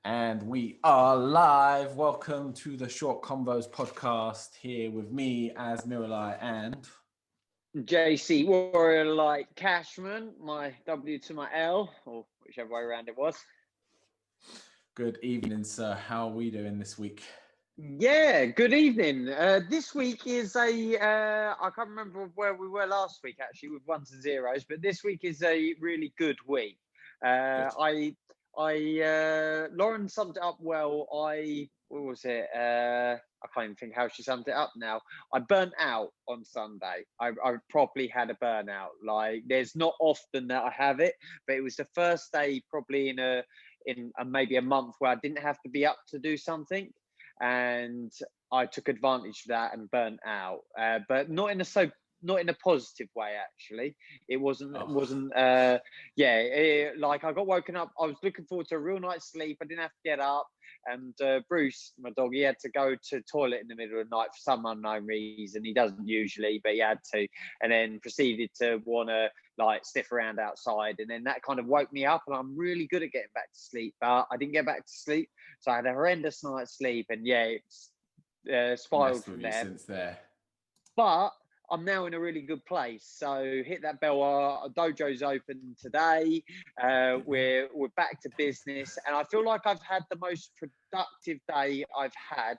And we are live. Welcome to the Short Convos podcast here with me as Miralai and JC Warrior like Cashman, my W to my L, or whichever way around it was. good evening, sir. How are we doing this week? Yeah, good evening. This week is I can't remember where we were last week actually with ones and zeros, but this week is a really good week. Good. Lauren summed it up well. What was it? I can't even think how she summed it up now. I burnt out on Sunday. I probably had a burnout. Like, there's not often that I have it, but it was the first day probably in maybe a month where I didn't have to be up to do something, and I took advantage of that and burnt out. But not in a positive way, actually. It wasn't like I got woken up. I was looking forward to a real night's sleep. I didn't have to get up, and Bruce, my dog, he had to go to the toilet in the middle of the night for some unknown reason. He doesn't usually, but he had to, and then proceeded to want to like sniff around outside, and then that kind of woke me up. And I'm really good at getting back to sleep, but I didn't get back to sleep, so I had a horrendous night's sleep, and it's spiraled from there. Since there. But I'm now in a really good place. So hit that bell. Our dojo's open today. We're back to business, and I feel like I've had the most productive day I've had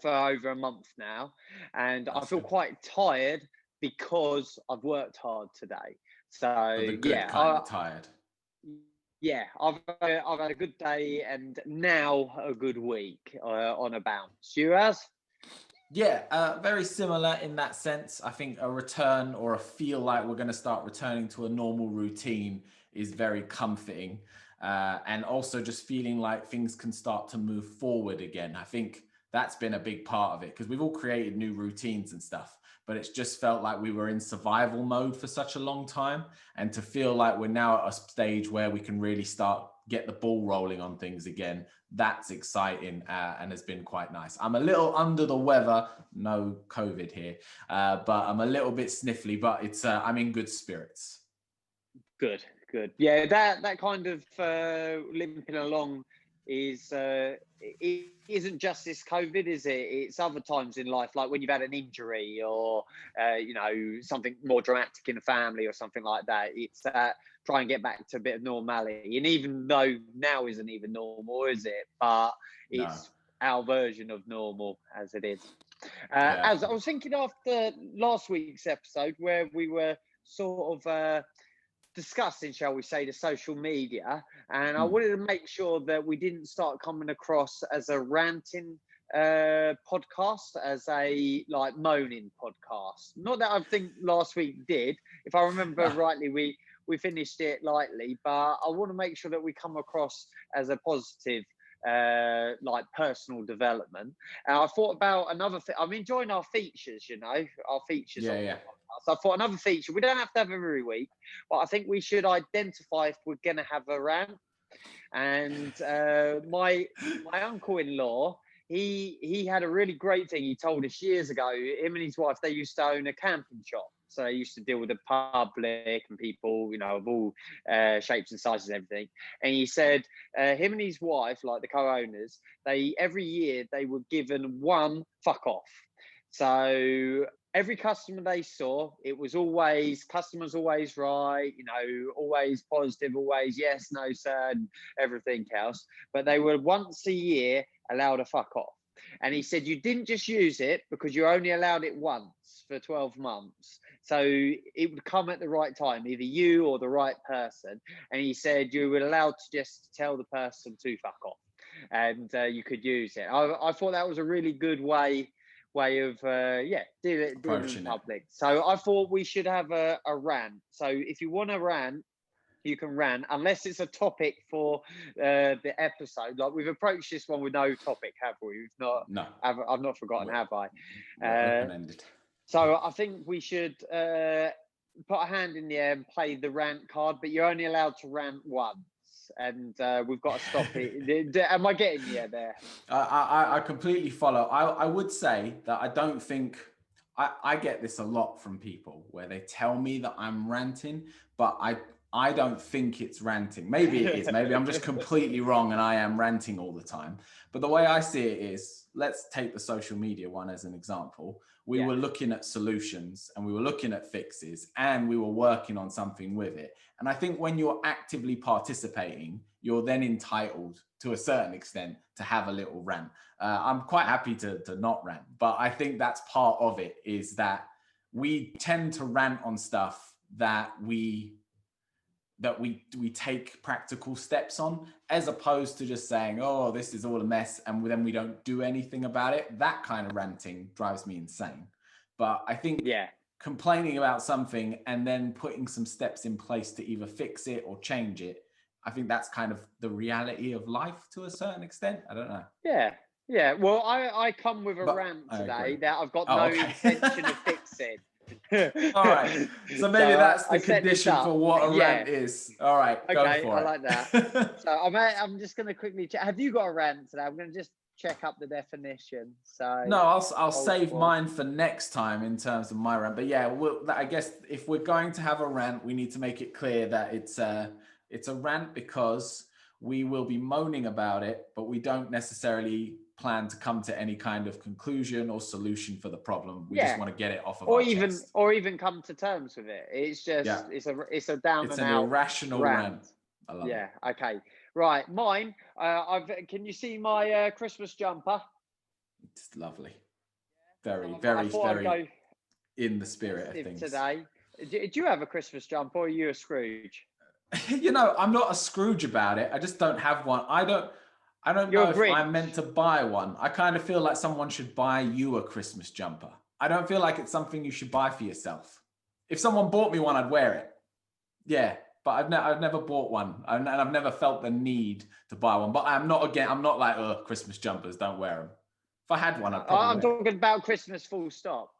for over a month now, and I feel quite tired because I've worked hard today. So the good kind of tired. Yeah, I've had a good day and now a good week on a bounce. You has? Yeah, very similar in that sense. I think a return or a feel like we're going to start returning to a normal routine is very comforting. And also just feeling like things can start to move forward again. I think that's been a big part of it because we've all created new routines and stuff, but it's just felt like we were in survival mode for such a long time. And to feel like we're now at a stage where we can really get the ball rolling on things again, that's exciting and has been quite nice. I'm a little under the weather, no COVID here, but I'm a little bit sniffly, but I'm in good spirits. Good. Yeah, that kind of limping along is it isn't just this COVID, is it? It's other times in life, like when you've had an injury or something more dramatic in the family or something like that. It's try and get back to a bit of normality. And even though now isn't even normal, is it? But it's our version of normal as it is. As I was thinking after last week's episode where we were sort of discussing, shall we say, the social media, and I wanted to make sure that we didn't start coming across as a ranting podcast, as a like moaning podcast. Not that I think last week did. If I remember rightly, we finished it lightly, but I want to make sure that we come across as a positive like personal development. And I thought about another thing. I'm enjoying our features, our features on the podcast. So I thought another feature, we don't have to have every week, but I think we should identify if we're going to have a rant. And my uncle-in-law, he had a really great thing he told us years ago. Him and his wife, they used to own a camping shop. So they used to deal with the public and people, of all shapes and sizes and everything. And he said him and his wife, like the co-owners, every year they were given one fuck off. So every customer they saw, it was always, customers always right, always positive, always yes, no, sir, and everything else. But they were once a year allowed a fuck off. And he said you didn't just use it because you only allowed it once for 12 months. So it would come at the right time, either you or the right person. And he said you were allowed to just tell the person to fuck off, and you could use it. I thought that was a really good way of dealing in public. So I thought we should have a rant. So if you want to rant, you can rant, unless it's a topic for the episode. Like, we've approached this one with no topic, have we? We've not. No. I've not forgotten, have I? Open-ended. So I think we should put a hand in the air and play the rant card, but you're only allowed to rant once. And we've got to stop it. Am I getting you there? I completely follow. I would say that I don't think I get this a lot from people where they tell me that I'm ranting, but I don't think it's ranting. Maybe it is. Maybe I'm just completely wrong and I am ranting all the time. But the way I see it is, let's take the social media one as an example. We were looking at solutions and we were looking at fixes and we were working on something with it. And I think when you're actively participating, you're then entitled to a certain extent to have a little rant. I'm quite happy to not rant, but I think that's part of it, is that we tend to rant on stuff that we take practical steps on, as opposed to just saying, oh, this is all a mess, and then we don't do anything about it. That kind of ranting drives me insane. But I think complaining about something and then putting some steps in place to either fix it or change it, I think that's kind of the reality of life to a certain extent. I don't know. Yeah. Well, I come with a rant today that I've got no intention of fixing. All right. So maybe that's the condition for what a rant is. All right. Go for it. I like that. So I'm just going to quickly check. Have you got a rant today? I'm going to just check up the definition. So no, I'll save mine for next time in terms of my rant. But yeah, I guess if we're going to have a rant, we need to make it clear that it's a rant because we will be moaning about it, but we don't necessarily plan to come to any kind of conclusion or solution for the problem. We just want to get it off of our chest. Or even come to terms with it. It's just it's a down and out irrational rant. I love it. Okay. Right, mine. Can you see my Christmas jumper? It's lovely. Very in the spirit of things today. Do you have a Christmas jumper, or are you a Scrooge? You know, I'm not a Scrooge about it. I just don't have one. I don't know if I'm meant to buy one. I kind of feel like someone should buy you a Christmas jumper. I don't feel like it's something you should buy for yourself. If someone bought me one, I'd wear it. Yeah, but I've never bought one, and I've never felt the need to buy one. But I'm not like, oh, Christmas jumpers, don't wear them. If I had one, I'd probably I'm talking about Christmas full stop.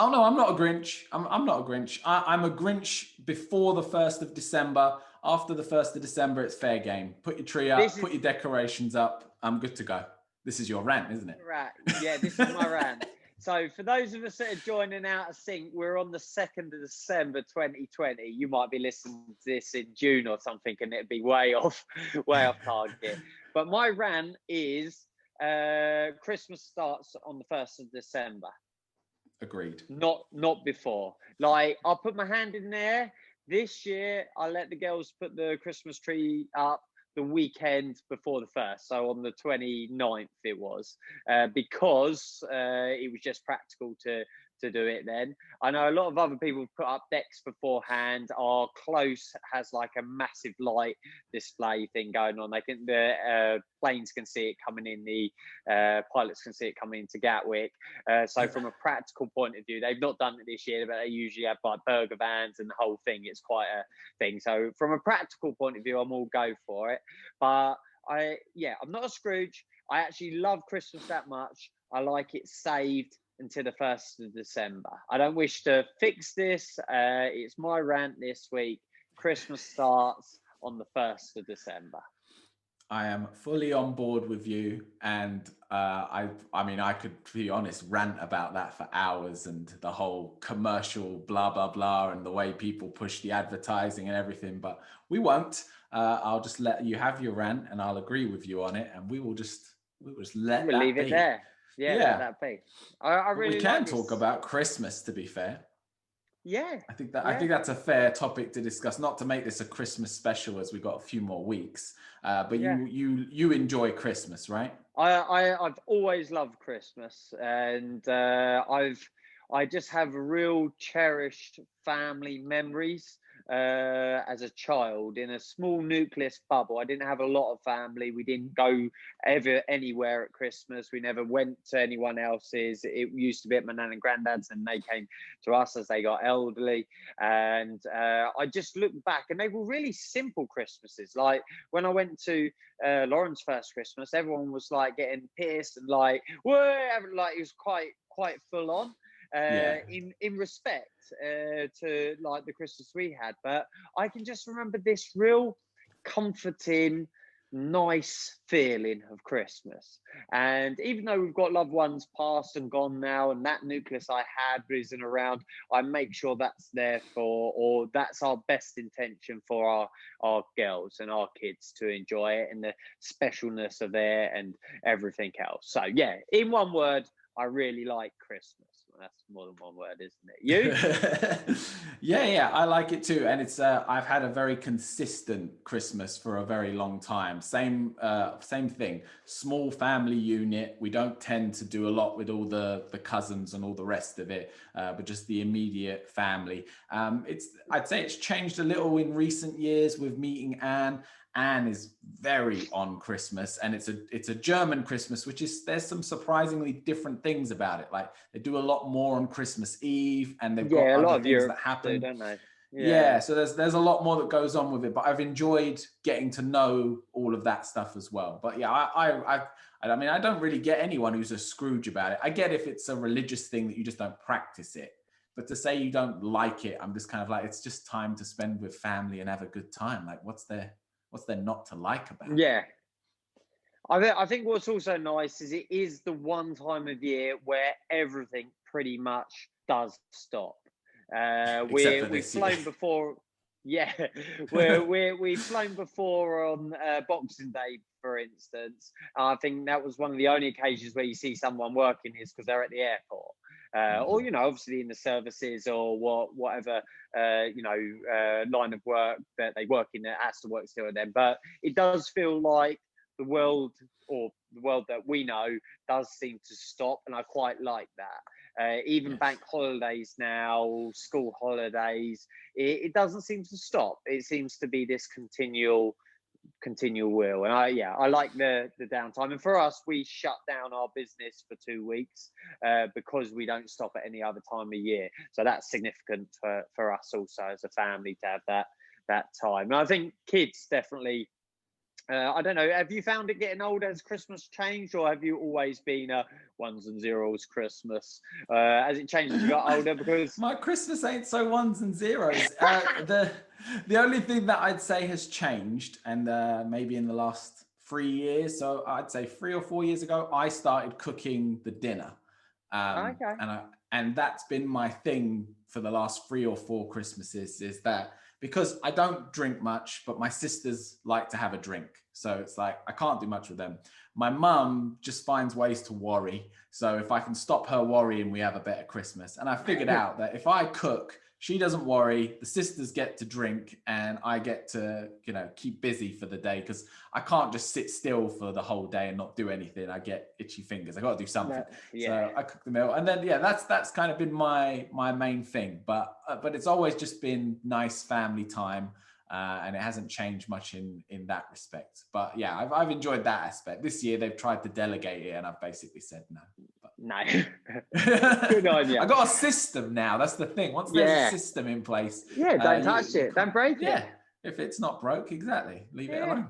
Oh no, I'm not a Grinch. I'm not a Grinch. I'm a Grinch before the 1st of December. After the 1st of December, it's fair game. Put your tree up, put your decorations up. I'm good to go. This is your rant, isn't it? Right. Yeah, this is my rant. So for those of us that are joining out of sync, we're on the 2nd of December 2020. You might be listening to this in June or something, and it'd be way off target. But my rant is Christmas starts on the 1st of December. Agreed. Not before. Like, I'll put my hand in there. This year, I let the girls put the Christmas tree up the weekend before the 1st. So on the 29th it was, because it was just practical to do it then. I know a lot of other people put up decks beforehand. Our close has like a massive light display thing going on. The planes can see it coming in, the pilots can see it coming into Gatwick. So from a practical point of view, they've not done it this year, but they usually have like burger vans and the whole thing. It's quite a thing. So from a practical point of view, I'm all go for it. But I'm not a Scrooge. I actually love Christmas that much. I like it saved until the 1st of December. I don't wish to fix this. It's my rant this week. Christmas starts on the 1st of December. I am fully on board with you, and I mean, I could be honest, rant about that for hours, and the whole commercial blah blah blah, and the way people push the advertising and everything. But we won't. I'll just let you have your rant, and I'll agree with you on it, and we will just let that leave be. It there. Yeah, let that be. I really we can talk about Christmas, to be fair. Yeah, I think that's a fair topic to discuss. Not to make this a Christmas special, as we've got a few more weeks. But you enjoy Christmas, right? I've always loved Christmas, and I just have real cherished family memories. As a child in a small nucleus bubble. I didn't have a lot of family. We didn't go ever anywhere at Christmas. We never went to anyone else's. It used to be at my nan and granddad's, and they came to us as they got elderly. And I just look back, and they were really simple Christmases. Like when I went to Lauren's first Christmas, everyone was like getting pissed and like, whoa, like it was quite full on. In respect to like the Christmas we had, but I can just remember this real comforting, nice feeling of Christmas. And even though we've got loved ones past and gone now, and that nucleus I had isn't around, I make sure that's there for, or that's our best intention for our girls and our kids to enjoy it and the specialness of it and everything else. So yeah, in one word, I really like Christmas. Well, that's more than one word, isn't it? You? Yeah, I like it too, and it's I've had a very consistent Christmas for a very long time. Same thing. Small family unit. We don't tend to do a lot with all the cousins and all the rest of it, but just the immediate family. I'd say it's changed a little in recent years with meeting Anne. Anne is very on Christmas, and it's a German Christmas, which is there's some surprisingly different things about it. Like they do a lot more on Christmas Eve, and they've got Yeah, a other lot of things Europe that do, happen. don't they? Yeah, Yeah. so there's a lot more that goes on with it, but I've enjoyed getting to know all of that stuff as well. But yeah, I mean, I don't really get anyone who's a Scrooge about it. I get if it's a religious thing that you just don't practice it, but to say you don't like it, I'm just kind of like, it's just time to spend with family and have a good time. Like, what's there not to like about it? Yeah. I think what's also nice is it is the one time of year where everything pretty much does stop. Except for We've this year. flown before, yeah. We've flown before on Boxing Day, for instance. I think that was one of the only occasions where you see someone working is because they're at the airport, or Mhm. obviously in the services or whatever line of work that they work in that has to work still with them. But it does feel like the world or the world that we know does seem to stop, and I quite like that. Even bank Yes. holidays now, school holidays, it doesn't seem to stop. It seems to be this continual wheel, and I like the downtime. And for us, we shut down our business for 2 weeks because we don't stop at any other time of year. So that's significant for us also as a family to have that time. And I think kids definitely I don't know. Have you found it getting older? Has Christmas changed, or have you always been a ones and zeros Christmas? Has it changed as you got older? Because My Christmas ain't so ones and zeros. The only thing that I'd say has changed, and maybe in the last 3 years, so I'd say 3 or 4 years ago, I started cooking the dinner, okay, and that's been my thing for the last 3 or 4 Christmases. Is that because I don't drink much, but my sisters like to have a drink, so it's like I can't do much with them. My mum just finds ways to worry. So if I can stop her worrying, we have a better Christmas. And I figured out that if I cook, she doesn't worry, the sisters get to drink, and I get to, keep busy for the day because I can't just sit still for the whole day and not do anything. I get itchy fingers. I got to do something. no, yeah, So I cook the meal, and then yeah, that's kind of been my main thing. But it's always just been nice family time. And it hasn't changed much in that respect. But yeah, I've enjoyed that aspect. This year they've tried to delegate it, and I've basically said no. no. Good on you. I got a system now. That's the thing. Once there's a Yeah, system in place, yeah. Don't touch you it. Don't can't. break it. Yeah, if it's not broke, exactly, leave it Yeah. alone.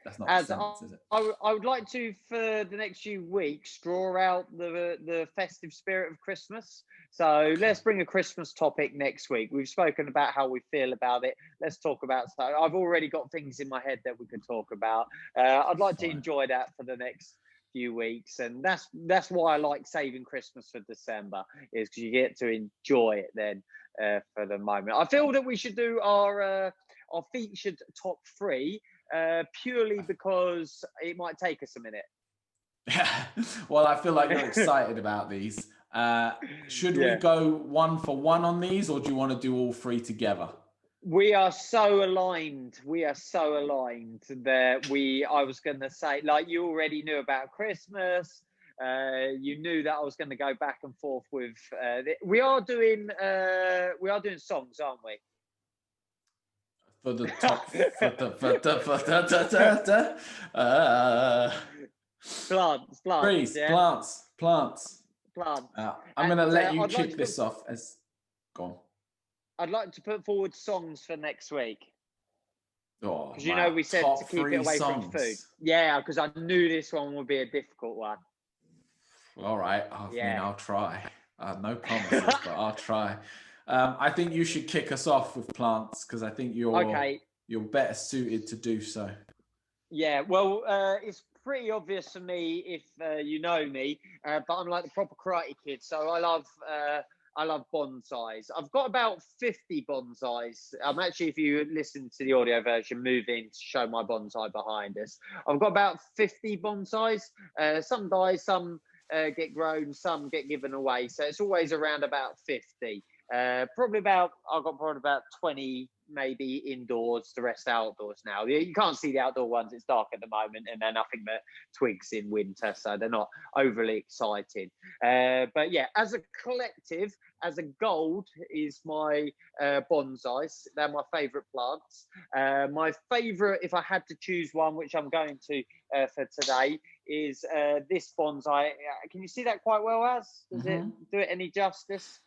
That's not the As sentence, is it? I would like to, for the next few weeks, draw out the festive spirit of Christmas. So Okay. let's bring a Christmas topic next week. We've spoken about how we feel about it. Let's talk about. So I've already got things in my head that we could talk about. I'd like to Fine. enjoy that for the next few weeks, and that's why I like saving Christmas for December, is because you get to enjoy it then for the moment. I feel that we should do our featured top three purely because it might take us a minute. Well, I feel like you're excited about these. Should we Yeah. go one for one on these, or do you want to do all three together? We are so aligned. We are so aligned that I was going to say, like, you already knew about Christmas. You knew that I was going to go back and forth with. We are doing songs, aren't we? For the top, Plants, trees, yeah, plants. plants. I'm gonna And let you kick this off as gone. I'd like to put forward songs for next week. Oh Because wow, we said to top keep it three away from food. songs. Yeah, because I knew this one would be a difficult one. All right, I mean Yeah. I'll try. No promises, but I'll try. I think you should kick us off with plants because I think you're Okay. you're better suited to do so. Yeah, well, it's pretty obvious for me if you know me, but I'm like the proper karate kid, so I love bonsais. I've got about 50 bonsais. I'm actually, if you listen to the audio version, moving to show my bonsai behind us. I've got about 50 bonsais. Some die, some get grown, some get given away. So it's always around about 50. I've got probably about 20 maybe indoors, the rest outdoors now. You can't see the outdoor ones, it's dark at the moment, and they're nothing but twigs in winter, so they're not overly exciting. But yeah, as a collective, as a gold is my bonsais. They're my favourite plants. My favourite, if I had to choose one, which I'm going to for today, is this bonsai. Can you see that quite well, Az? Does it do it any justice?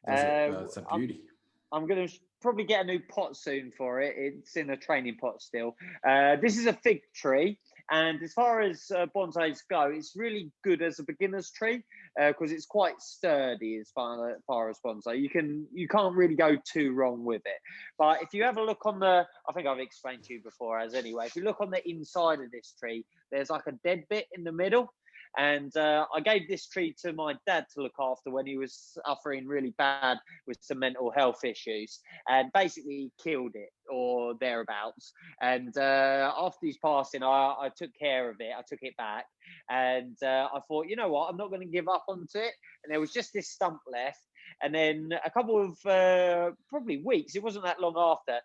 Does it? It's a beauty. I'm going to probably get a new pot soon for it. It's in a training pot still. This is a fig tree. And as far as bonsais go, it's really good as a beginner's tree because it's quite sturdy as far as bonsai. You can't really go too wrong with it. But if you have a look on I think I've explained to you before as anyway, if you look on the inside of this tree, there's like a dead bit in the middle. And I gave this tree to my dad to look after when he was suffering really bad with some mental health issues, and basically killed it or thereabouts. And after his passing, I took care of it. I took it back, and I thought, you know what, I'm not going to give up onto it. And there was just this stump left. And then a couple of probably weeks, it wasn't that long after,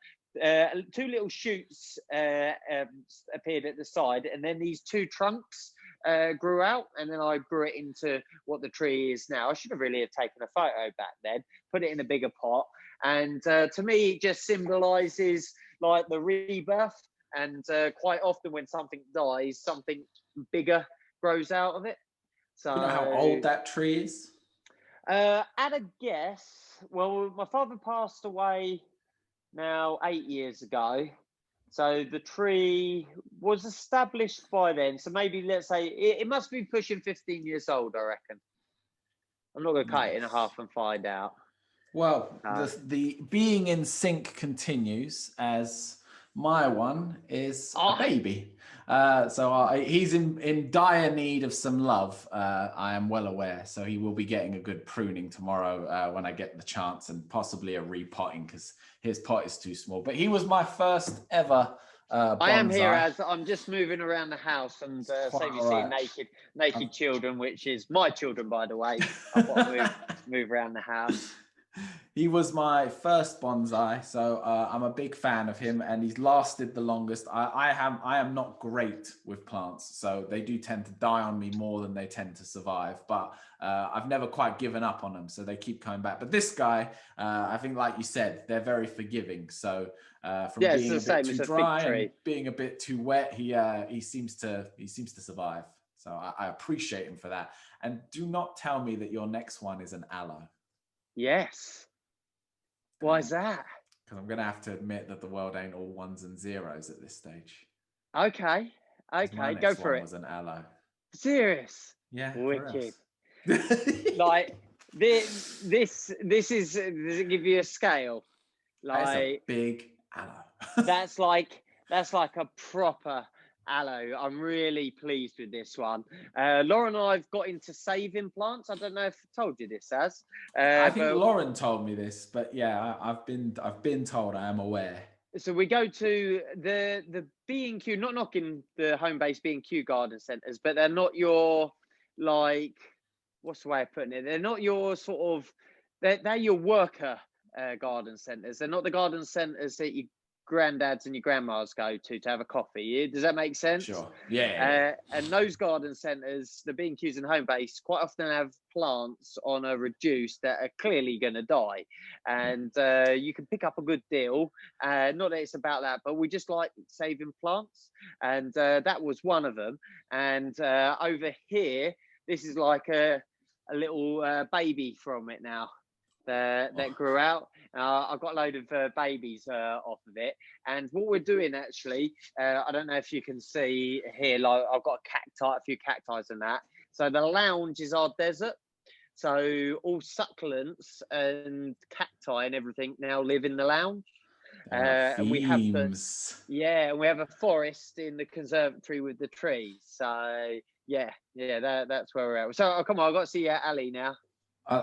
two little shoots appeared at the side, and then these two trunks grew out, and then I grew it into what the tree is now. I should have really have taken a photo back then, put it in a bigger pot, and to me, it just symbolises like the rebirth. And quite often, when something dies, something bigger grows out of it. So, You know how old that tree is? at a guess, well, my father passed away now 8 years ago. So the tree was established by then. So maybe let's say it must be pushing 15 years old, I reckon. I'm not going to cut it in Nice. half and find out. Well, the being in sync continues as my one is a baby. He's in dire need of some love. I am well aware. So he will be getting a good pruning tomorrow when I get the chance, and possibly a repotting because his pot is too small. But he was my first ever bonsai. I am here as I'm just moving around the house, and save you seeing right. naked children, which is my children, by the way. I've got to move around the house. He was my first bonsai, so I'm a big fan of him, and he's lasted the longest. I am not great with plants, so they do tend to die on me more than they tend to survive. But I've never quite given up on them, so they keep coming back. But this guy, I think, like you said, they're very forgiving. So from being a bit too dry and being a bit too wet, he seems to survive. So I appreciate him for that. And do not tell me that your next one is an aloe. Yes. Why is that? Because I'm going to have to admit that the world ain't all ones and zeros at this stage. Okay, go for it. Was an aloe. Serious? Yeah. Wicked. Like this is. Does it give you a scale? Like that's a big aloe. that's like a proper aloe. I'm really pleased with this one. Lauren and I've got into saving plants. I don't know if I told you this, Az. I think Lauren told me this, but yeah, I've been told. I am aware. So we go to the B&Q, not knocking the home-based B&Q garden centres, but they're not your, like, what's the way of putting it? They're not your sort of, they're your worker garden centres. They're not the garden centres that your granddads and your grandmas go to have a coffee. Does that make sense? Sure. Yeah. And those garden centres, the B&Qs and home base, quite often have plants on a reduce that are clearly going to die. And you can pick up a good deal. Not that it's about that, but we just like saving plants. And that was one of them. And over here, this is like a little baby from it now. That grew out. I've got a load of babies off of it. And what we're doing actually, I don't know if you can see here, like I've got a few cacti and that. So the lounge is our desert. So all succulents and cacti and everything now live in the lounge. And we have themes. and we have a forest in the conservatory with the trees. So that's where we're at. So come on, I've got to see Ali now.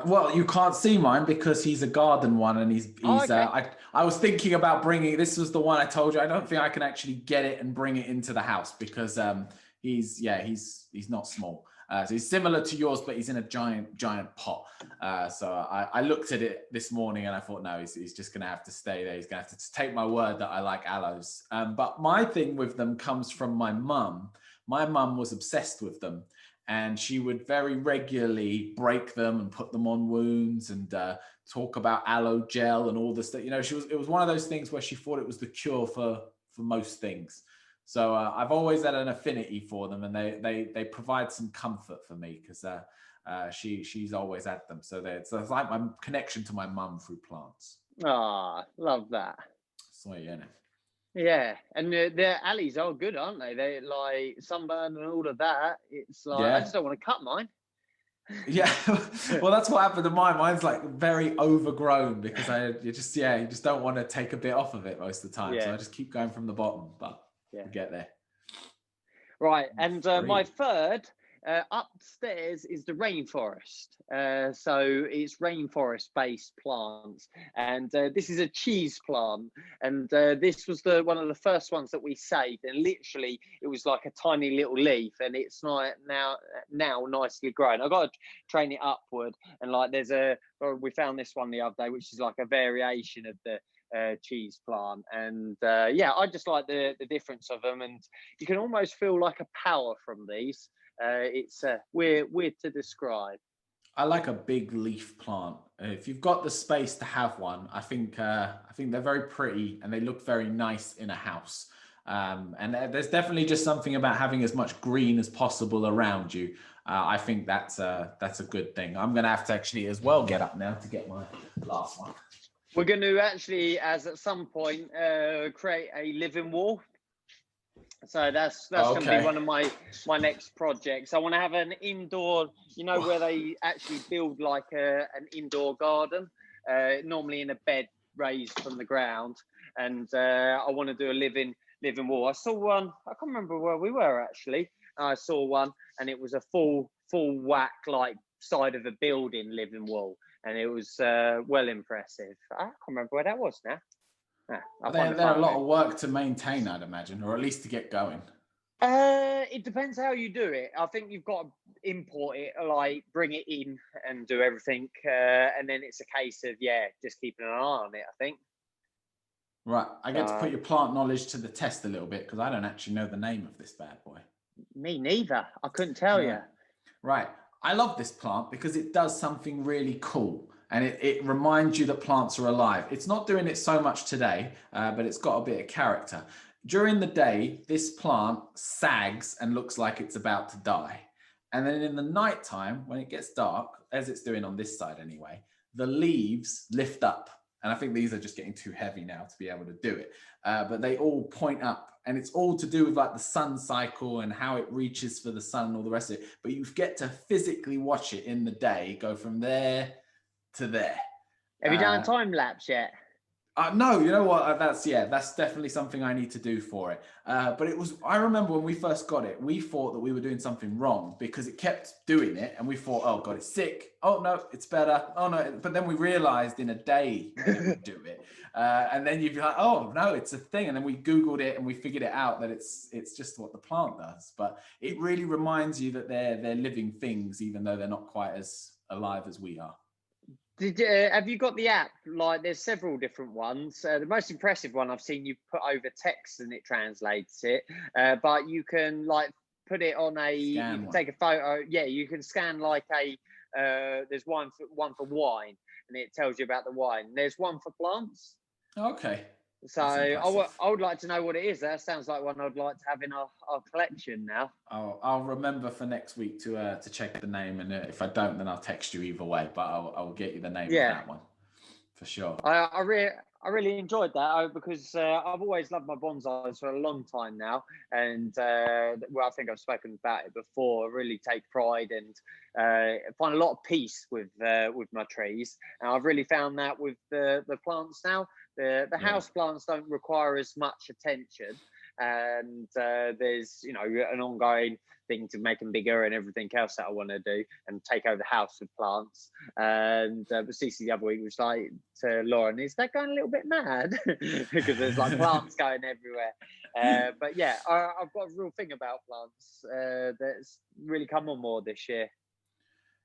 Well, you can't see mine because he's a garden one, and he's. Okay. I was thinking about bringing. This was the one I told you. I don't think I can actually get it and bring it into the house because he's not small. So he's similar to yours, but he's in a giant pot. So I looked at it this morning and I thought, no, he's just going to have to stay there. He's going to have to take my word that I like aloes. But my thing with them comes from my mum. My mum was obsessed with them. And she would very regularly break them and put them on wounds and talk about aloe gel and all this stuff. You know, it was one of those things where she thought it was the cure for most things. So I've always had an affinity for them, and they provide some comfort for me because she's always had them. So it's like my connection to my mum through plants. Ah, love that. So yeah. Yeah, and their alleys are good, aren't they? They like sunburn and all of that. It's like I just don't want to cut mine. Yeah, well, that's what happened to mine. Mine's like very overgrown because you just don't want to take a bit off of it most of the time. Yeah. So I just keep going from the bottom, but we get there. Right, and my third upstairs is the rainforest. So it's rainforest-based plants, and this is a cheese plant. And this was one of the first ones that we saved. And literally, it was like a tiny little leaf, and it's now nicely grown. I've got to train it upward, and like we found this one the other day, which is like a variation of the cheese plant. And I just like the difference of them, and you can almost feel like a power from these. It's weird to describe. I like a big leaf plant. If you've got the space to have one, I think they're very pretty and they look very nice in a house. And there's definitely just something about having as much green as possible around you. I think that's a good thing. I'm going to have to actually as well get up now to get my last one. We're going to actually, as at some point, create a living wall. So that's going to be one of my next projects. I want to have an indoor, where they actually build like an indoor garden, normally in a bed raised from the ground. And I want to do a living wall. I saw one. I can't remember where we were actually. I saw one, and it was a full whack like side of a building living wall, and it was well impressive. I can't remember where that was now. They're a lot of work to maintain, I'd imagine, or at least to get going. It depends how you do it. I think you've got to import it, like bring it in and do everything, and then it's a case of just keeping an eye on it, I think. Right, I get to put your plant knowledge to the test a little bit because I don't actually know the name of this bad boy. Me neither. I couldn't tell you. Right, I love this plant because it does something really cool. And it reminds you that plants are alive. It's not doing it so much today, but it's got a bit of character. During the day, this plant sags and looks like it's about to die. And then in the nighttime, when it gets dark, as it's doing on this side anyway, the leaves lift up. And I think these are just getting too heavy now to be able to do it. But they all point up. And it's all to do with like the sun cycle and how it reaches for the sun and all the rest of it. But you get to physically watch it in the day, go from there to there. Have you done a time lapse yet? No, you know what? That's definitely something I need to do for it. But I remember when we first got it, we thought that we were doing something wrong because it kept doing it. And we thought, oh God, it's sick. Oh no, it's better. Oh no. But then we realized in a day it would do it. And then you'd be like, oh no, it's a thing. And then we Googled it and we figured it out that it's just what the plant does. But it really reminds you that they're living things, even though they're not quite as alive as we are. Have you got the app? Like, there's several different ones. The most impressive one I've seen, you put over text and it translates it. But you can like put it on take a photo. Yeah, you can scan like there's one for wine, and it tells you about the wine. There's one for plants. Okay. So I would like to know what it is. That sounds like one I'd like to have in our collection now. I'll remember for next week to check the name, and if I don't, then I'll text you either way. But I'll get you the name of that one for sure. I really enjoyed that because I've always loved my bonsais for a long time now, and I think I've spoken about it before. I really take pride and find a lot of peace with my trees, and I've really found that with the plants now. The Yeah. house plants don't require as much attention, and there's an ongoing thing to make them bigger and everything else that I want to do and take over the house with plants. And but Cece the other week was like to Lauren, is that going a little bit mad? Because there's like plants going everywhere. But yeah, I've got a real thing about plants that's really come on more this year.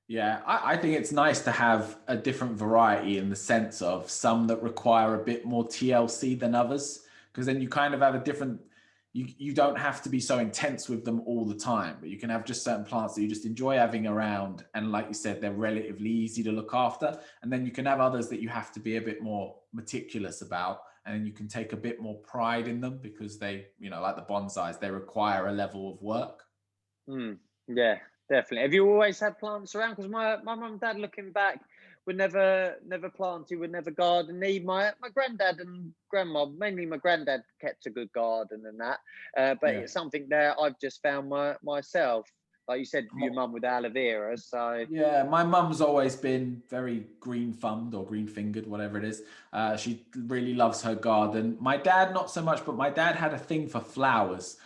Yeah, I think it's nice to have a different variety in the sense of some that require a bit more TLC than others, because then you kind of have a different, you don't have to be so intense with them all the time, but you can have just certain plants that you just enjoy having around. And like you said, they're relatively easy to look after. And then you can have others that you have to be a bit more meticulous about. And then you can take a bit more pride in them because they, like the bonsais, they require a level of work. Yeah, definitely. Have you always had plants around? Because my mum and dad, looking back, would never planted, would never garden. My granddad and grandma, mainly my granddad, kept a good garden and that. But Yeah. it's something that I've just found myself. Like you said, your mum with aloe vera. So yeah, my mum's always been very green thumbed or green fingered, whatever it is. She really loves her garden. My dad, not so much, but my dad had a thing for flowers.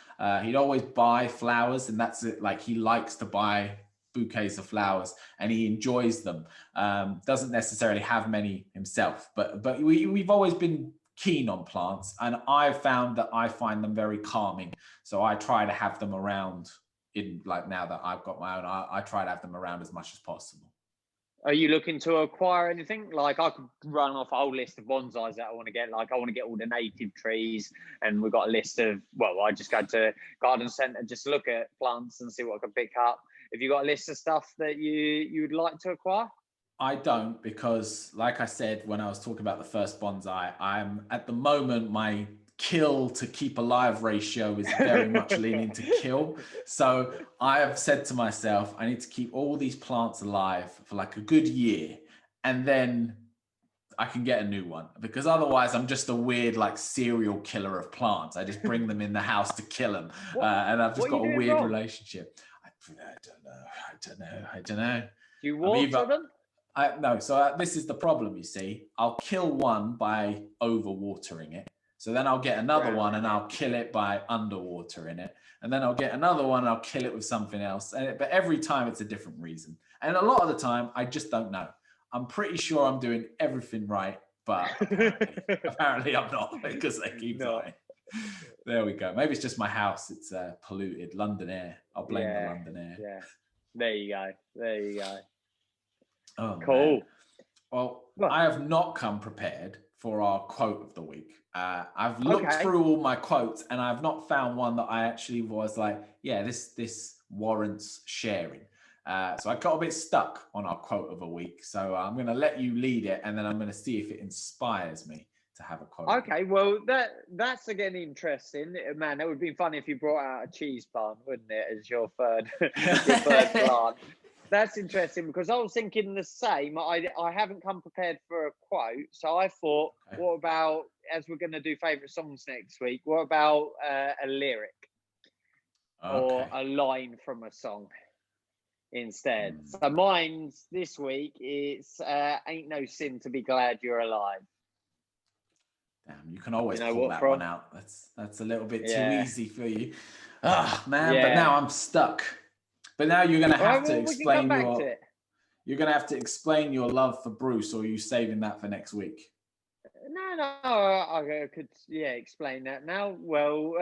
He'd always buy flowers, and that's it. Like, he likes to buy bouquets of flowers and he enjoys them. Doesn't necessarily have many himself, but we've always been keen on plants, and I've found that I find them very calming. So I try to have them around. In like, now that I've got my own, I try to have them around as much as possible. are you looking to acquire anything? Like, I could run off a whole list of bonsais that I want to get. Like, I want to get all the native trees, and we've got a list of. Well, I just go to garden centre just to look at plants and see what I can pick up. Have you got a list of stuff that you'd like to acquire? I don't, because like I said when I was talking about the first bonsai, I'm at the moment, my kill to keep alive ratio is very much leaning to kill. So I have said to myself, I need to keep all these plants alive for like a good year, and then I can get a new one, because otherwise I'm just a weird like serial killer of plants. I just bring them in the house to kill them, and I've just What are got you a doing weird wrong? relationship. I don't know. Do you I'm either water them? no, so this is the problem, you see. I'll kill one by overwatering it. So then I'll get another one Drowning and it. I'll kill it by underwatering it. And then I'll get another one and I'll kill it with something else. But every time it's a different reason. And a lot of the time, I just don't know. I'm pretty sure I'm doing everything right, but apparently I'm not, because they keep No. dying. There we go. Maybe it's just my house. It's polluted. London air. I'll blame the London air. Yeah. There you go. There you go. Oh, Cool. man. Well, I have not come prepared for our quote of the week. I've looked through all my quotes and I've not found one that I actually was like, yeah, this warrants sharing. So I got a bit stuck on our quote of a week. So I'm going to let you lead it, and then I'm going to see if it inspires me to have a quote. Okay, well, that's again interesting, man. That would be funny if you brought out a cheese plant, wouldn't it, as your third plant? That's interesting, because I was thinking the same. I haven't come prepared for a quote, so I thought, what about, as we're going to do favourite songs next week, what about a lyric or a line from a song instead? So mine's this week, it's Ain't No Sin to Be Glad You're Alive. Damn, you can always pull that one out. That's a little bit too easy for you. Ah, man, but now I'm stuck. But now you're going to have to explain you're going to have to explain your love for Bruce, or are you saving that for next week? No, I could, explain that now. Well,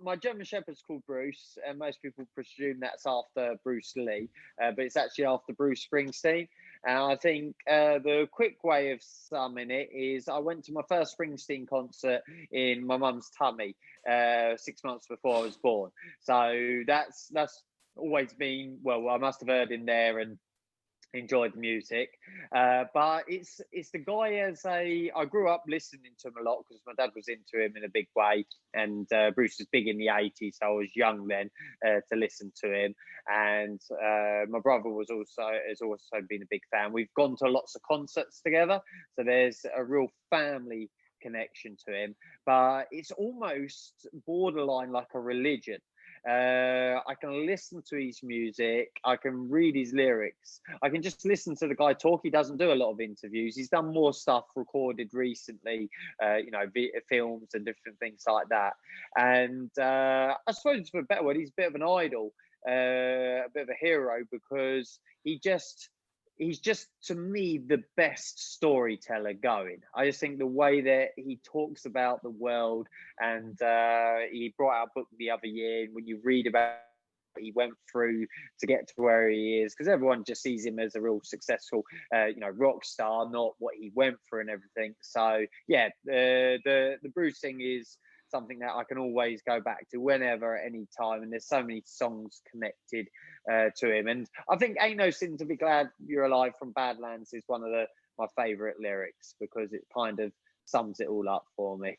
my German Shepherd's called Bruce, and most people presume that's after Bruce Lee, but it's actually after Bruce Springsteen. And I think the quick way of summing it is, I went to my first Springsteen concert in my mum's tummy 6 months before I was born. So that's always been, well, I must have heard him there and enjoyed the music, but it's the guy. I grew up listening to him a lot because my dad was into him in a big way, and Bruce was big in the 80s, so I was young then to listen to him. And my brother has also been a big fan. We've gone to lots of concerts together, so there's a real family connection to him, but it's almost borderline like a religion. I can listen to his music. I can read his lyrics. I can just listen to the guy talk. He doesn't do a lot of interviews. He's done more stuff recorded recently, films and different things like that. And I suppose for a better word, he's a bit of an idol, a bit of a hero, because he's just to me the best storyteller going. I just think the way that he talks about the world, and he brought out a book the other year. When you read about what he went through to get to where he is, because everyone just sees him as a real successful, rock star, not what he went through and everything. So yeah, the Bruce thing is something that I can always go back to whenever, at any time. And there's so many songs connected to him. And I think "Ain't No Sin to Be Glad You're Alive" from Badlands is one of my favourite lyrics, because it kind of sums it all up for me.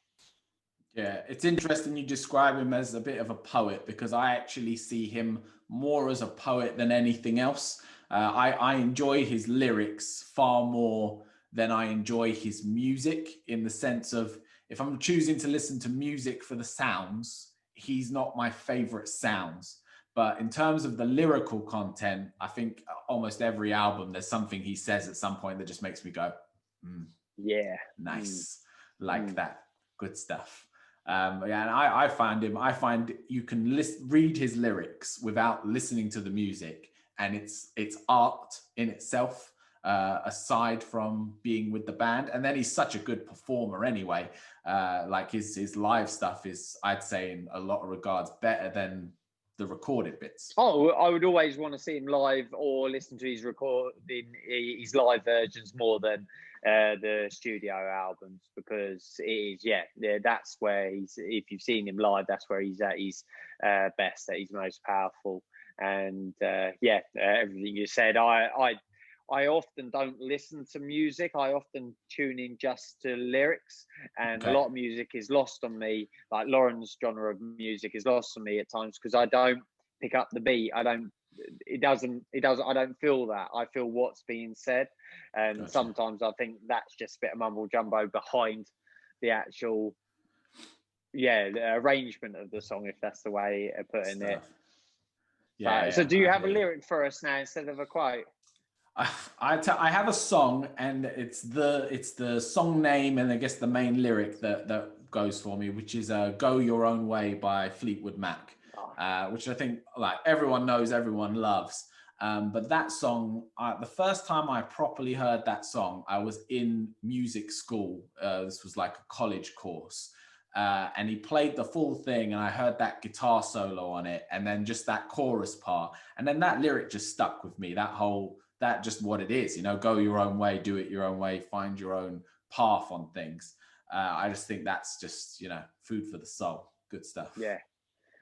Yeah, it's interesting you describe him as a bit of a poet, because I actually see him more as a poet than anything else. I enjoy his lyrics far more than I enjoy his music, in the sense of, if I'm choosing to listen to music for the sounds, he's not my favorite sounds. But in terms of the lyrical content, I think almost every album, there's something he says at some point that just makes me go, Yeah. nice, like that, good stuff. And I find you can read his lyrics without listening to the music, and it's art in itself, aside from being with the band. And then he's such a good performer anyway. Like his live stuff is, I'd say, in a lot of regards, better than the recorded bits. Oh, I would always want to see him live, or listen to his his live versions, more than the studio albums, because it is, that's where if you've seen him live, that's where he's at his best, at his most powerful. And everything you said, I often don't listen to music. I often tune in just to lyrics, and a lot of music is lost on me. Like Lauren's genre of music is lost on me at times, because I don't pick up the beat. I don't feel that. I feel what's being said. And sometimes I think that's just a bit of mumble jumbo behind the actual, the arrangement of the song, if that's the way of putting it. So do you have a lyric for us now instead of a quote? I have a song, and it's the song name, and I guess the main lyric that goes for me, which is "Go Your Own Way" by Fleetwood Mac, which I think like everyone knows, everyone loves. But that song, the first time I properly heard that song, I was in music school. This was like a college course. And he played the full thing, and I heard that guitar solo on it, and then just that chorus part. And then that lyric just stuck with me, that just what it is, go your own way, do it your own way, find your own path on things. I just think that's just, food for the soul. Good stuff. Yeah.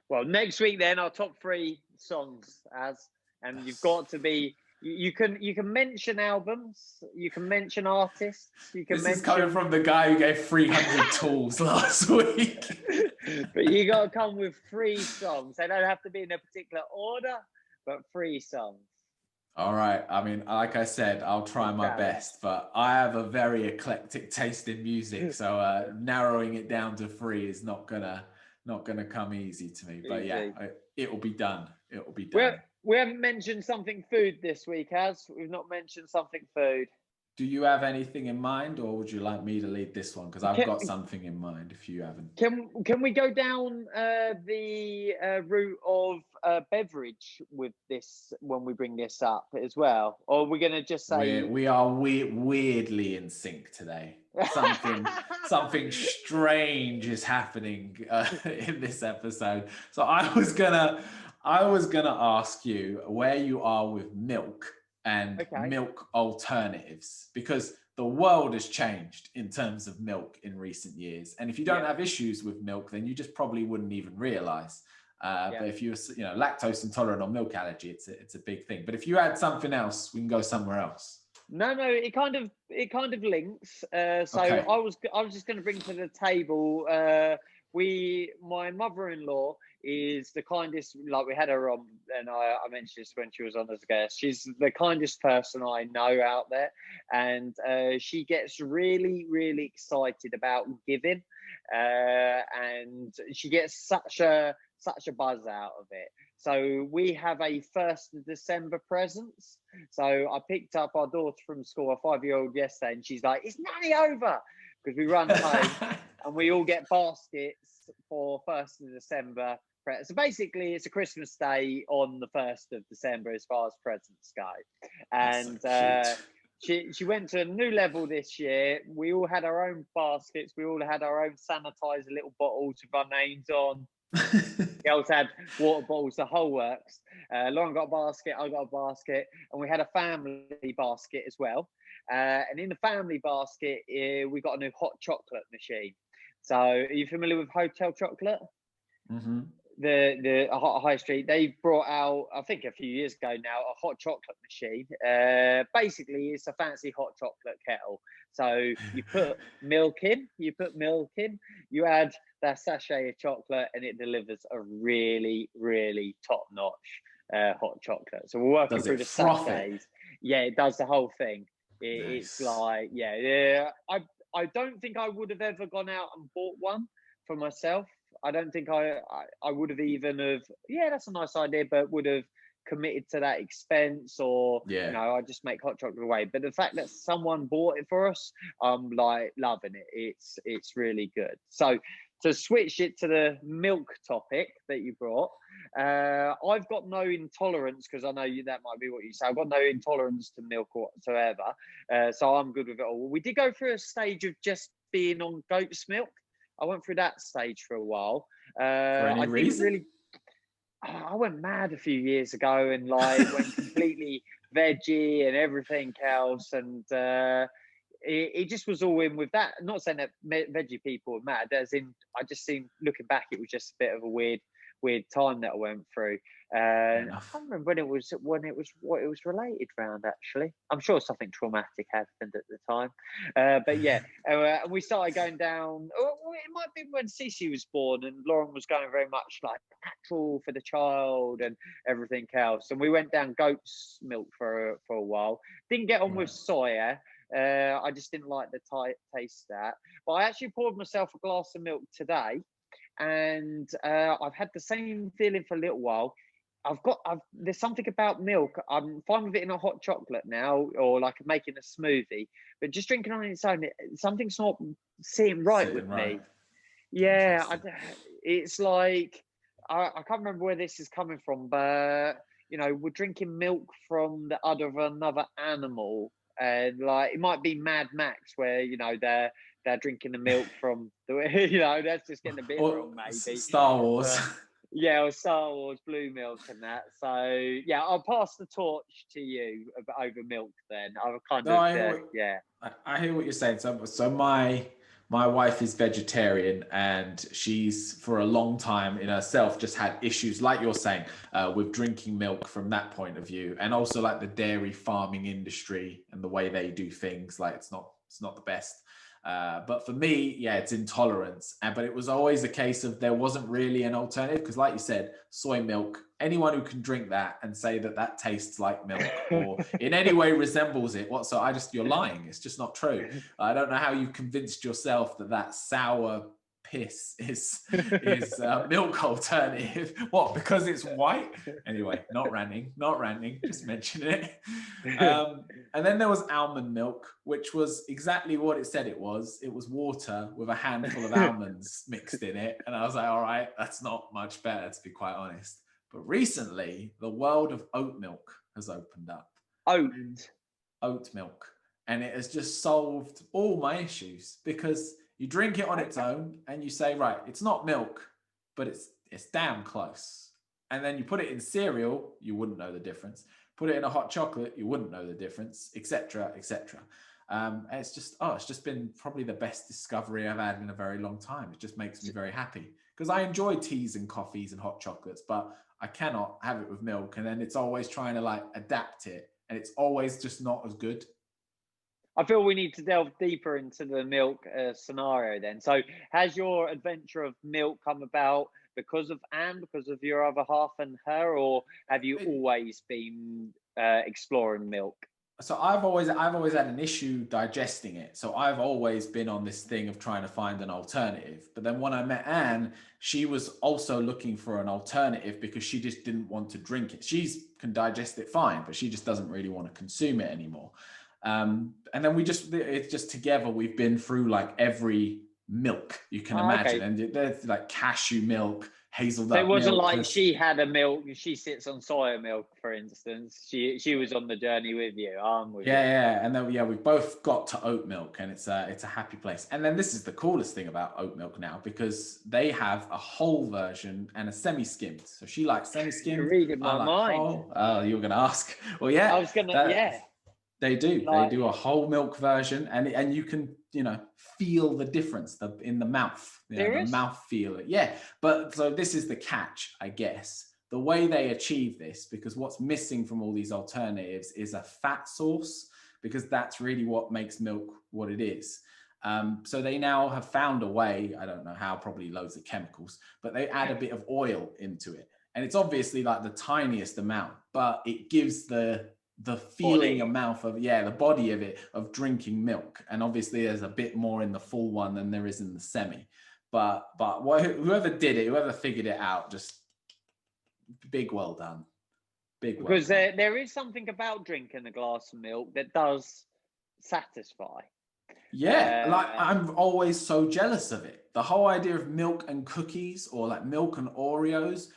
Well, next week then, our top 3 songs, and you've got to be, you can mention albums, you can mention artists, This is coming from the guy who gave 300 tools last week. But you got to come with 3 songs. They don't have to be in a particular order, but 3 songs. All right. I mean, like I said, I'll try my best, but I have a very eclectic taste in music, so narrowing it down to 3 is not gonna come easy to me. But yeah, it will be done. It will be done. We haven't mentioned something food this week, we've not mentioned something food. Do you have anything in mind, or would you like me to lead this one? Because I've got something in mind if you haven't. Can we go down the route of beverage with this when we bring this up as well? Or are we going to just say... We are weirdly in sync today. Something strange is happening in this episode. So I was gonna ask you where you are with milk and milk alternatives, because the world has changed in terms of milk in recent years. And if you don't have issues with milk, then you just probably wouldn't even realize. But if you're, lactose intolerant or milk allergy, it's a big thing. But if you add something else, we can go somewhere else. No, it kind of links. I was just going to bring to the table. My mother-in-law is the kindest. Like, we had her on, and I mentioned this when she was on as a guest. She's the kindest person I know out there, and she gets really, really excited about giving, and she gets such a such a buzz out of it. So we have a 1st of December presents. So I picked up our daughter from school, a 5-year-old, yesterday, and she's like, "It's nearly over," because we run home and we all get baskets for 1st of December. So basically, it's a Christmas day on the 1st of December as far as presents go. And so she went to a new level this year. We all had our own baskets. We all had our own sanitizer little bottles with our names on. Girls had water bottles, the whole works. Lauren got a basket, I got a basket, and we had a family basket as well. And in the family basket, we got a new hot chocolate machine. So, are you familiar with Hotel Chocolate? Mm-hmm. The high street, they brought out, I think a few years ago now, a hot chocolate machine. Basically it's a fancy hot chocolate kettle. So you put milk in, you add that sachet of chocolate, and it delivers a really, really top-notch hot chocolate. So we're working Does through it the froth sachets. it? Yeah, it does the whole thing. It's Nice. like, yeah. I don't think I would have ever gone out and bought one for myself. I don't think I would have even have, yeah, that's a nice idea, but would have committed to that expense, or Yeah. I just make hot chocolate away. But the fact that someone bought it for us, I'm like loving it. It's really good. So to switch it to the milk topic that you brought, I've got no intolerance, because I know that might be what you say. I've got no intolerance to milk whatsoever, so I'm good with it all. We did go through a stage of just being on goat's milk. I went through that stage for a while. For any I didn't reason? really. I went mad a few years ago and like went completely veggie and everything else, and it just was all in with that. I'm not saying that veggie people are mad, as in I just seem, looking back, it was just a bit of a weird time that I went through. Fair I enough. can't remember what it was related around. Actually, I'm sure something traumatic happened at the time. But yeah, and we started going down. It might be when Cece was born, and Lauren was going very much like natural for the child and everything else. And we went down goat's milk for a while. Didn't get on with Right. soya. I just didn't like the taste of that. But I actually poured myself a glass of milk today, and I've had the same feeling for a little while. There's something about milk. I'm fine with it in a hot chocolate now, or like making a smoothie, but just drinking on its own, something's not sitting right Sitting with right. me. Yeah, Interesting. it's like I can't remember where this is coming from, but we're drinking milk from the udder of another animal, and like it might be Mad Max, where they're drinking the milk from the that's just getting a bit Or wrong, maybe. Star Wars. But yeah, or Star Wars blue milk and that. So yeah, I'll pass the torch to you over milk. Then I've kind No, of I hear what yeah. I hear what you're saying. So my wife is vegetarian, and she's for a long time in herself just had issues like you're saying with drinking milk from that point of view, and also like the dairy farming industry and the way they do things. Like it's not the best. But for me, yeah, it's intolerance. But it was always a case of there wasn't really an alternative, because, like you said, soy milk. Anyone who can drink that and say that that tastes like milk or in any way resembles it, you're lying. It's just not true. I don't know how you've convinced yourself that that sour piss is milk alternative. What? Because it's white? Anyway, not ranting. Just mentioning it. And then there was almond milk, which was exactly what it said it was. It was water with a handful of almonds mixed in it. And I was like, all right, that's not much better, to be quite honest. But recently, the world of oat milk has opened up. Oat. And oat milk. And it has just solved all my issues, because you drink it on its own and you say, right, it's not milk, but it's damn close. And then you put it in cereal, you wouldn't know the difference. Put it in a hot chocolate, you wouldn't know the difference, etc., etc. It's just been probably the best discovery I've had in a very long time. It just makes me very happy, because I enjoy teas and coffees and hot chocolates, but I cannot have it with milk. And then it's always trying to like adapt it, and it's always just not as good. I feel we need to delve deeper into the milk scenario then. So, has your adventure of milk come about because of Anne, because of your other half and her, or have you It, always been exploring milk? So I've always had an issue digesting it. So I've always been on this thing of trying to find an alternative. But then when I met Anne, she was also looking for an alternative because she just didn't want to drink it. She can digest it fine, but she just doesn't really want to consume it anymore. And then it's just together. We've been through like every milk you can Oh, imagine, okay. and there's like cashew milk, So it hazelnut wasn't milk. like she had a milk, she sits on soya milk, for instance. She was on the journey with you. I'm with Yeah, you. yeah, and then we both got to oat milk, and it's a happy place. And then this is the coolest thing about oat milk now because they have a whole version and a semi-skimmed. So she likes You're semi-skimmed. reading I my like mind. whole. Oh, you were gonna ask. Well, I yeah, was gonna, that yeah, they do. They like do a whole milk version, and you can feel the difference in the mouth. The serious. mouth feel it. Yeah, but so this is the catch, I guess. The way they achieve this, because what's missing from all these alternatives is a fat source, because that's really what makes milk what it is. So they now have found a way. I don't know how, probably loads of chemicals, but they add a bit of oil into it, and it's obviously like the tiniest amount, but it gives the feeling Body. amount of the body of it of drinking milk. And obviously there's a bit more in the full one than there is in the semi, but whoever did it, whoever figured it out, just big well done, big well Because done. there is something about drinking a glass of milk that does satisfy. Yeah, like Uh, I'm always so jealous of it. The whole idea of milk and cookies, or like milk and Oreos,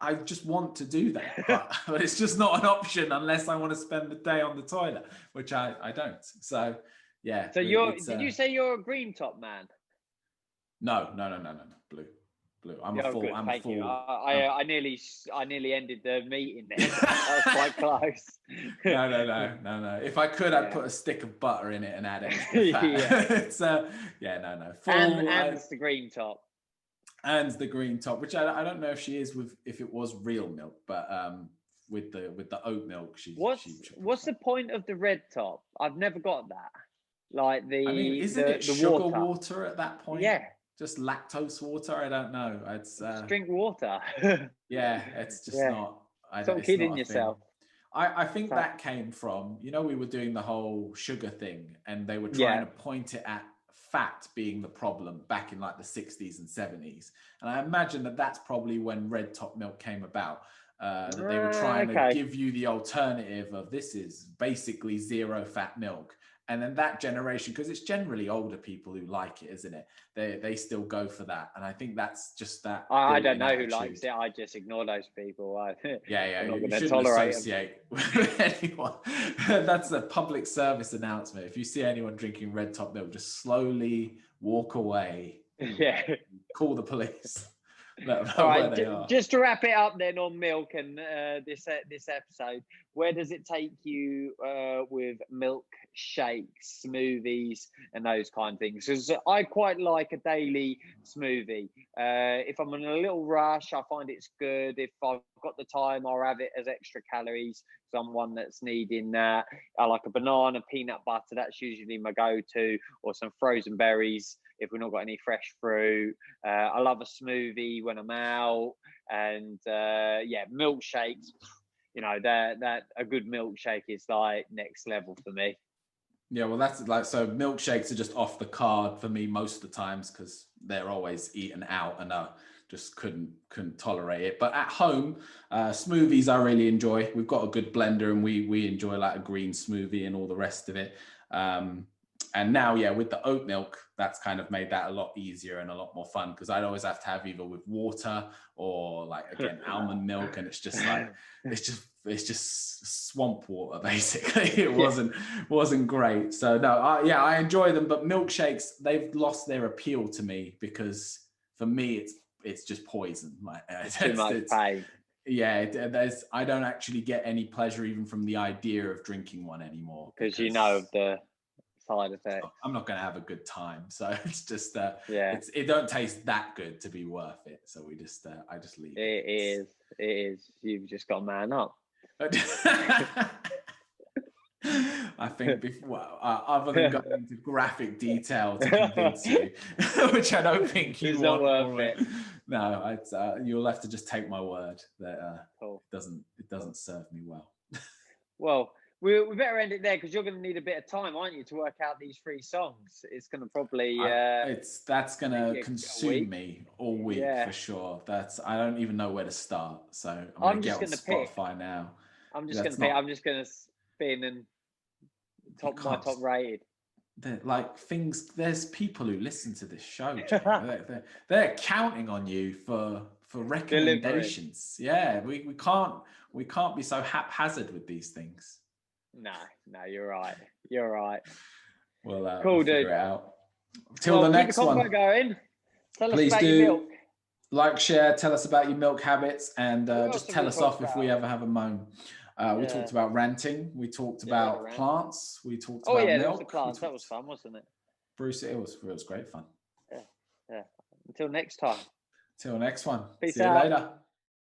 I just want to do that, but it's just not an option unless I want to spend the day on the toilet, which I don't. So yeah, so it's did you say you're a green top man? no, blue, blue. Yeah, good. I'm a Thank you. full. I nearly ended the meeting there. That was quite close. No. If I could, I'd Yeah. put a stick of butter in it and add extra Yeah. fat. It's no, full. And the green top. And the green top, which I don't know if she is with, if it was real milk, but with the oat milk, she What's the point of the red top? I've never got that. Like I mean, the isn't it the sugar water. water at that point? Yeah, Just lactose water? I don't know. It's just drink water. yeah, it's just Yeah, not. stop It's kidding not a thing. yourself. I think So, that came from, we were doing the whole sugar thing, and they were trying yeah. to point it at fat being the problem back in like the 60s and 70s. And I imagine that that's probably when red top milk came about. That they were trying to Okay. give you the alternative of, this is basically zero fat milk. And then that generation, because it's generally older people who like it, isn't it? They still go for that. And I think that's just that I don't built-in know who likes attitude. it. I just ignore those people. Yeah, I'm not you going to shouldn't tolerate them. associate with anyone. That's a public service announcement. If you see anyone drinking red top milk, just slowly walk away. Yeah. Call the police. Let them All know where right. they are. Just to wrap it up then on milk and this episode, where does it take you with milk shakes, smoothies, and those kind of things? Because I quite like a daily smoothie. If I'm in a little rush, I find it's good. If I've got the time, I'll have it as extra calories. Someone that's needing that. I like a banana, peanut butter. That's usually my go-to, or some frozen berries if we've not got any fresh fruit. I love a smoothie when I'm out, and milkshakes. That a good milkshake is like next level for me. Yeah, well, that's like, so milkshakes are just off the card for me most of the times because they're always eaten out, and just couldn't tolerate it. But at home, smoothies I really enjoy. We've got a good blender, and we enjoy like a green smoothie and all the rest of it. And now, with the oat milk, that's kind of made that a lot easier and a lot more fun, because I'd always have to have either with water or, like, again, almond milk, and it's just like it's just swamp water basically. It wasn't great. So no, I enjoy them, but milkshakes, they've lost their appeal to me, because for me it's just poison. Like, Too much pain. I don't actually get any pleasure even from the idea of drinking one anymore, Because the side effects. I'm not going to have a good time. So it's just Yeah, it don't taste that good to be worth it. So I just leave it. it is. You've just got to man up. I think other than going into graphic detail to convince you, which I don't think you It's want. not worth it. No, you'll have to just take my word that Cool. it doesn't serve me well. Well, we better end it there because you're going to need a bit of time, aren't you, to work out these 3 songs? It's going to probably That's gonna a consume week. me all week Yeah, for sure. I don't even know where to start. So I'm gonna I'm get just on going to pick. Spotify now. I'm just going That's to pick. not I'm just going to spin and you my can't top just rated. like things. There's people who listen to this show, Jamie. They're counting on you for Delivering. recommendations. Yeah, we can't be so haphazard with these things. No, no, you're right. You're right. We'll Cool, figure dude. it out. Till Well, the keep the next convo one. going. Tell us Please about your do milk. like, share, tell us about your milk habits, and What else just have tell we us talked off if we about? ever have a moan. We Yeah, talked about ranting. We talked yeah, about ranting. plants. We talked Oh about yeah, there was the milk. We plants. That was talked fun, wasn't it? Bruce. It was great fun. Yeah, yeah. Until next time. Till next one. Peace See you out. later.